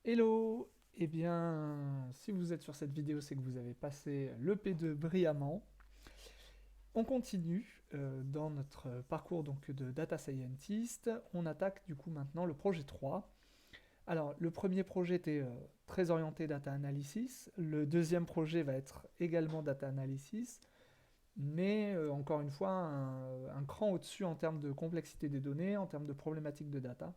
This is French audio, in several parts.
Hello! Eh bien, si vous êtes sur cette vidéo, c'est que vous avez passé le P2 brillamment. On continue dans notre parcours donc, de Data Scientist. On attaque du coup maintenant le projet 3. Alors, le premier projet était très orienté Data Analysis. Le deuxième projet va être également Data Analysis, mais encore une fois, un cran au-dessus en termes de complexité des données, en termes de problématiques de data.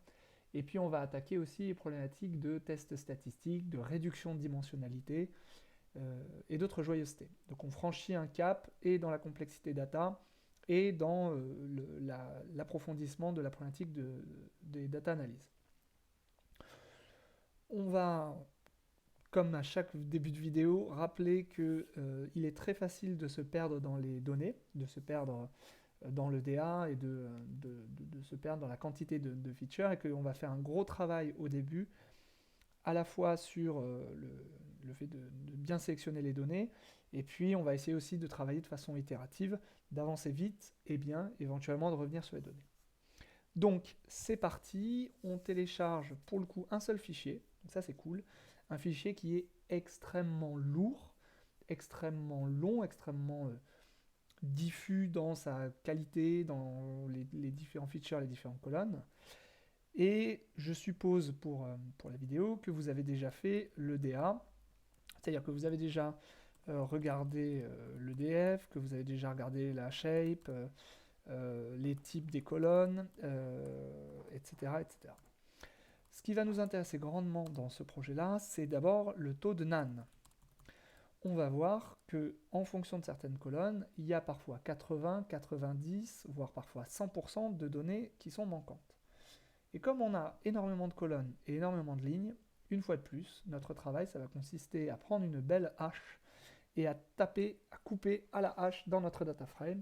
Et puis on va attaquer aussi les problématiques de tests statistiques, de réduction de dimensionnalité et d'autres joyeusetés. Donc on franchit un cap et dans la complexité data et dans l'approfondissement de la problématique des data analyses. On va, comme à chaque début de vidéo, rappeler qu'il est très facile de se perdre dans les données, de se perdre dans le DA et de se perdre dans la quantité de features et qu'on va faire un gros travail au début à la fois sur le fait de bien sélectionner les données, et puis on va essayer aussi de travailler de façon itérative, d'avancer vite et bien, éventuellement de revenir sur les données. Donc c'est parti, on télécharge pour le coup un seul fichier, donc ça c'est cool, un fichier qui est extrêmement lourd, extrêmement long, extrêmement diffus dans sa qualité, dans les différents features, les différentes colonnes. Et je suppose pour la vidéo que vous avez déjà fait l'EDA, c'est-à-dire que vous avez déjà regardé l'EDF, que vous avez déjà regardé la shape, les types des colonnes, etc., etc. Ce qui va nous intéresser grandement dans ce projet-là, c'est d'abord le taux de NaN. On va voir que en fonction de certaines colonnes, il y a parfois 80, 90, voire parfois 100% de données qui sont manquantes. Et comme on a énormément de colonnes et énormément de lignes, une fois de plus, notre travail, ça va consister à prendre une belle hache et à taper, à couper à la hache dans notre data frame,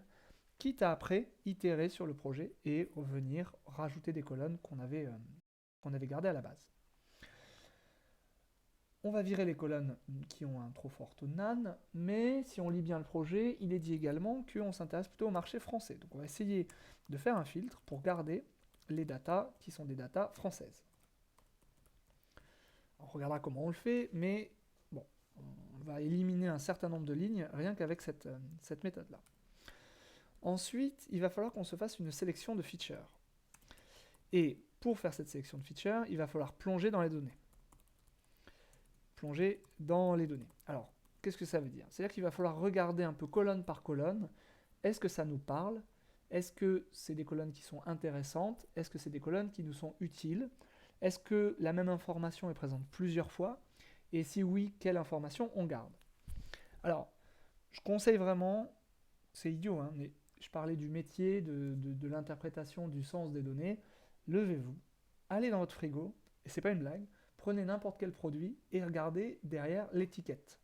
quitte à après itérer sur le projet et venir rajouter des colonnes qu'on avait gardées à la base. On va virer les colonnes qui ont un trop fort taux de NaN, mais si on lit bien le projet, il est dit également qu'on s'intéresse plutôt au marché français. Donc on va essayer de faire un filtre pour garder les datas qui sont des datas françaises. On regardera comment on le fait, mais bon, on va éliminer un certain nombre de lignes rien qu'avec cette méthode-là. Ensuite, il va falloir qu'on se fasse une sélection de features. Et pour faire cette sélection de features, il va falloir plonger dans les données. Plonger dans les données. Alors, qu'est-ce que ça veut dire? C'est-à-dire qu'il va falloir regarder un peu colonne par colonne. Est-ce que ça nous parle? Est-ce que c'est des colonnes qui sont intéressantes? Est-ce que c'est des colonnes qui nous sont utiles? Est-ce que la même information est présente plusieurs fois? Et si oui, quelle information on garde? Alors, je conseille vraiment, c'est idiot, hein, mais je parlais du métier, de l'interprétation du sens des données. Levez-vous, allez dans votre frigo, et c'est pas une blague, prenez n'importe quel produit et regardez derrière l'étiquette.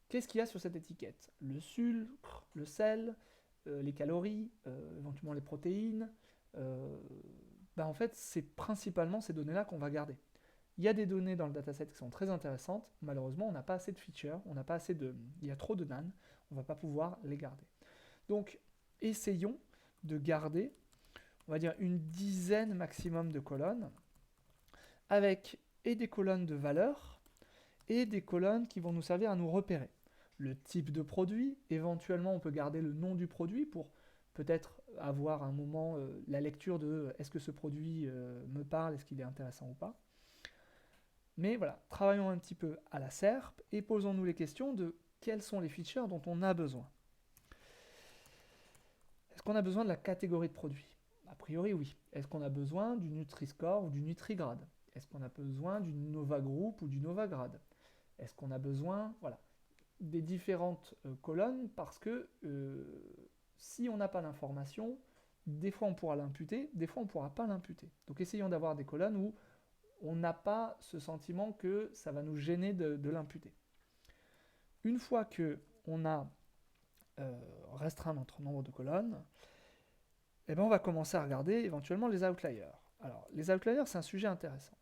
Qu'est-ce qu'il y a sur cette étiquette? Le sucre, le sel, les calories, éventuellement les protéines. En fait, c'est principalement ces données-là qu'on va garder. Il y a des données dans le dataset qui sont très intéressantes. Malheureusement, on n'a pas assez de features, on n'a pas assez de, il y a trop de NaN, on ne va pas pouvoir les garder. Donc, essayons de garder, on va dire, une dizaine maximum de colonnes, avec et des colonnes de valeur, et des colonnes qui vont nous servir à nous repérer. Le type de produit, éventuellement on peut garder le nom du produit pour peut-être avoir un moment la lecture de est-ce que ce produit me parle, est-ce qu'il est intéressant ou pas. Mais voilà, travaillons un petit peu à la SERP et posons-nous les questions de quels sont les features dont on a besoin. Est-ce qu'on a besoin de la catégorie de produit? A priori oui. Est-ce qu'on a besoin du Nutri-Score ou du Nutri-Grade? Est-ce qu'on a besoin du Nova Group ou du Nova Grade? Est-ce qu'on a besoin, voilà, des différentes colonnes parce que si on n'a pas d'information, des fois on pourra l'imputer, des fois on ne pourra pas l'imputer. Donc essayons d'avoir des colonnes où on n'a pas ce sentiment que ça va nous gêner de l'imputer. Une fois qu'on a restreint notre nombre de colonnes, eh ben on va commencer à regarder éventuellement les outliers. Alors, les outliers, c'est un sujet intéressant.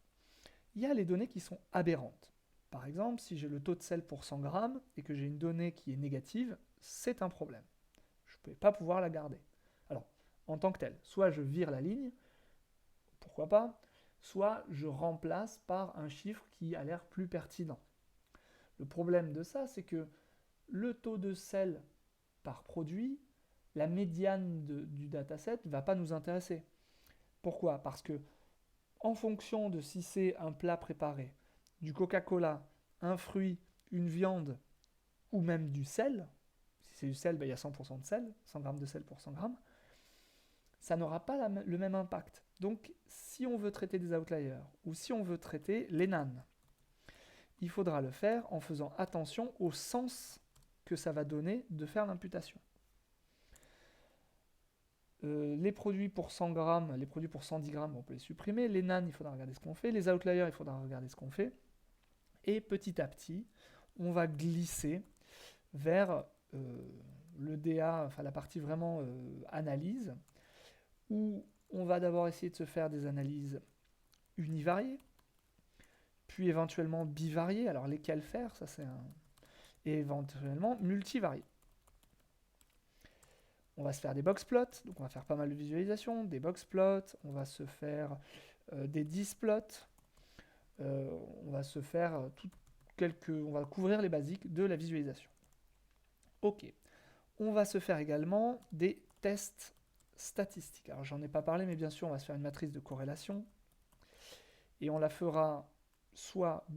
Il y a les données qui sont aberrantes. Par exemple, si j'ai le taux de sel pour 100 grammes et que j'ai une donnée qui est négative, c'est un problème. Je ne vais pas pouvoir la garder. Alors, en tant que tel, soit je vire la ligne, pourquoi pas, soit je remplace par un chiffre qui a l'air plus pertinent. Le problème de ça, c'est que le taux de sel par produit, la médiane du dataset ne va pas nous intéresser. Pourquoi? Parce que en fonction de si c'est un plat préparé, du Coca-Cola, un fruit, une viande ou même du sel, si c'est du sel, ben, il y a 100% de sel, 100 grammes de sel pour 100 grammes, ça n'aura pas le même impact. Donc si on veut traiter des outliers ou si on veut traiter les nanes, il faudra le faire en faisant attention au sens que ça va donner de faire l'imputation. Les produits pour 100 grammes, les produits pour 110 grammes, on peut les supprimer. Les nanes, il faudra regarder ce qu'on fait. Les outliers, il faudra regarder ce qu'on fait. Et petit à petit, on va glisser vers le DA, enfin la partie vraiment analyse, où on va d'abord essayer de se faire des analyses univariées, puis éventuellement bivariées. Alors lesquelles faire, ça c'est un... Et éventuellement multivariées. On va se faire des box plots, donc on va faire pas mal de visualisations, des box plots, on va se faire des displots, on va se faire on va couvrir les basiques de la visualisation. Ok, on va se faire également des tests statistiques. Alors j'en ai pas parlé, mais bien sûr on va se faire une matrice de corrélation, et on la fera soit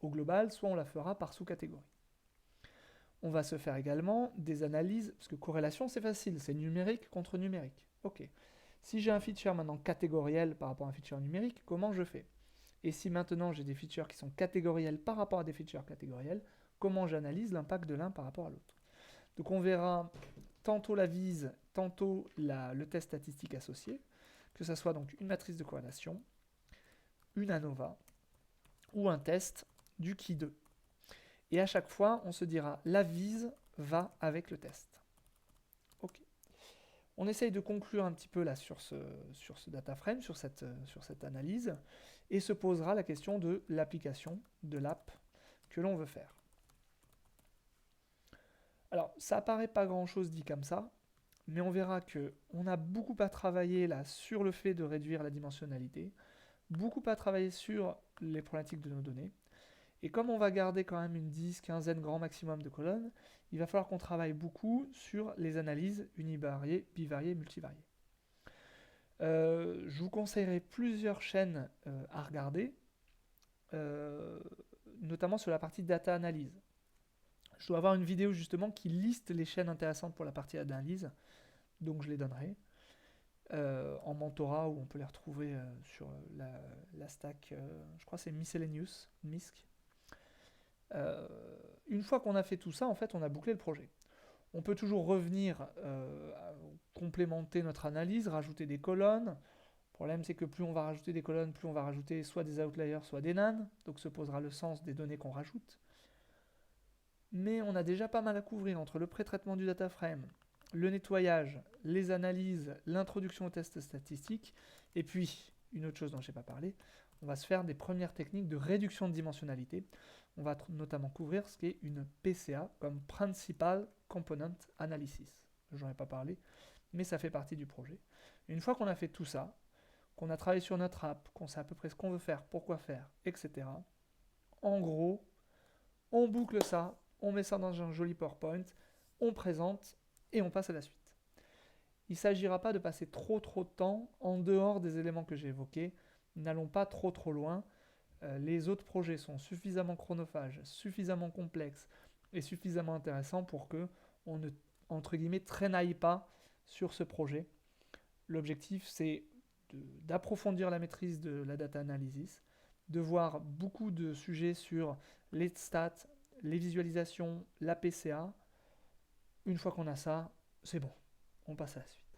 au global, soit on la fera par sous-catégorie. On va se faire également des analyses, parce que corrélation c'est facile, c'est numérique contre numérique. Ok. Si j'ai un feature maintenant catégoriel par rapport à un feature numérique, comment je fais? Et si maintenant j'ai des features qui sont catégorielles par rapport à des features catégorielles, comment j'analyse l'impact de l'un par rapport à l'autre? Donc on verra tantôt la vise, tantôt le test statistique associé, que ce soit donc une matrice de corrélation, une ANOVA, ou un test du Ki2. Et à chaque fois, on se dira, la vise va avec le test. Ok. On essaye de conclure un petit peu là sur ce data frame, sur cette analyse, et se posera la question de l'application de l'app que l'on veut faire. Alors, ça apparaît pas grand-chose dit comme ça, mais on verra qu'on a beaucoup à travailler là sur le fait de réduire la dimensionnalité, beaucoup à travailler sur les problématiques de nos données. Et comme on va garder quand même une 10, quinzaine grand maximum de colonnes, il va falloir qu'on travaille beaucoup sur les analyses univariées, bivariées, multivariées. Je vous conseillerais plusieurs chaînes à regarder, notamment sur la partie data analyse. Je dois avoir une vidéo justement qui liste les chaînes intéressantes pour la partie analyse, donc je les donnerai. En mentorat, où on peut les retrouver sur la stack, je crois que c'est Miscellaneous, MISC. Une fois qu'on a fait tout ça, en fait, on a bouclé le projet. On peut toujours revenir complémenter notre analyse, rajouter des colonnes. Le problème, c'est que plus on va rajouter des colonnes, plus on va rajouter soit des outliers, soit des nanes. Donc se posera le sens des données qu'on rajoute. Mais on a déjà pas mal à couvrir entre le pré-traitement du data frame, le nettoyage, les analyses, l'introduction aux tests statistiques, et puis, une autre chose dont je n'ai pas parlé, on va se faire des premières techniques de réduction de dimensionnalité. On va notamment couvrir ce qu'est une PCA, comme Principal Component Analysis. Je n'en ai pas parlé, mais ça fait partie du projet. Une fois qu'on a fait tout ça, qu'on a travaillé sur notre app, qu'on sait à peu près ce qu'on veut faire, pourquoi faire, etc., en gros, on boucle ça, on met ça dans un joli PowerPoint, on présente et on passe à la suite. Il ne s'agira pas de passer trop de temps en dehors des éléments que j'ai évoqués. N'allons pas trop loin. Les autres projets sont suffisamment chronophages, suffisamment complexes et suffisamment intéressants pour que on ne, entre guillemets, traînaille pas sur ce projet. L'objectif, c'est d'approfondir la maîtrise de la data analysis, de voir beaucoup de sujets sur les stats, les visualisations, la PCA. Une fois qu'on a ça, c'est bon, on passe à la suite.